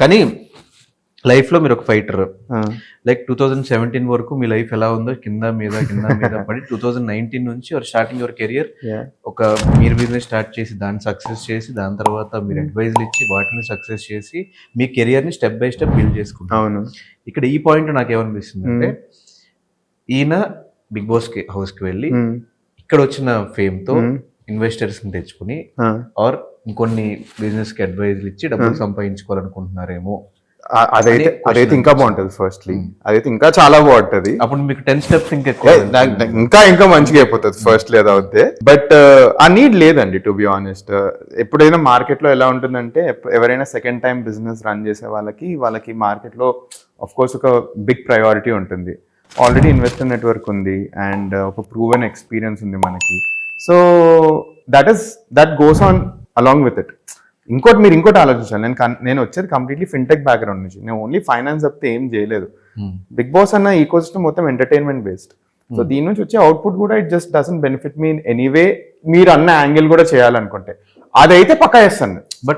కానీ లైఫ్లో మీరు ఒక ఫైటర్, లైక్ 2017 వరకు మీ లైఫ్ ఎలా ఉందో కింద మీద పడి 2019 నుంచి స్టార్టింగ్ యువర్ కెరియర్ ఒక మీరు బిజినెస్ స్టార్ట్ చేసి దాన్ని సక్సెస్ చేసి దాని తర్వాత మీరు అడ్వైజులు ఇచ్చి వాటిని సక్సెస్ చేసి మీ కెరియర్ని స్టెప్ బై స్టెప్ బిల్డ్ చేసుకుంటారు. అవును. ఇక్కడ ఈ పాయింట్ నాకు ఏమనిపిస్తుంది అంటే ఈయన బిగ్ బాస్ హౌస్కి వెళ్ళి ఇక్కడ వచ్చిన ఫేమ్తో ఇన్వెస్టర్స్ని తెచ్చుకుని ఆర్ ఇంకొన్ని బిజినెస్కి అడ్వైజులు ఇచ్చి డబ్బులు సంపాదించుకోవాలనుకుంటున్నారేమో. అదైతే ఇంకా బాగుంటది. ఫస్ట్లీ అదైతే ఇంకా చాలా బాగుంటది. అప్పుడు మీకు 10 స్టెప్స్ ఇంకా మంచిగా అయిపోతుంది ఫస్ట్ లేదా అవుతే. బట్ ఆ నీడ్ లేదండి టు బి ఆనెస్ట్. ఎప్పుడైనా మార్కెట్ లో ఎలా ఉంటుందంటే ఎవరైనా సెకండ్ టైం బిజినెస్ రన్ చేసే వాళ్ళకి మార్కెట్ లో ఆఫ్ కోర్స్ ఒక బిగ్ ప్రయారిటీ ఉంటుంది. ఆల్రెడీ ఇన్వెస్టర్ నెట్వర్క్ ఉంది అండ్ ఒక ప్రూవెన్ ఎక్స్పీరియన్స్ ఉంది మనకి. So that goes on along with it. మీరు ఇంకోటి ఆలోచించాలి. నేను వచ్చేది కంప్లీట్లీ ఫిన్టెక్ బ్యాక్గ్రౌండ్ నుంచి. నేను ఓన్లీ ఫైనాన్స్ తప్పితే ఏం చేయలేదు. బిగ్ బాస్ అన్న ఈకోసిస్టమ్ మొత్తం ఎంటర్టైన్మెంట్ బేస్డ్. సో దీని నుంచి వచ్చే అవుట్పుట్ కూడా it just doesn't benefit me anyway. మీరు అన్న యాంగిల్ కూడా చేయాలనుకుంటే అదైతే పక్కా చేస్తాను. బట్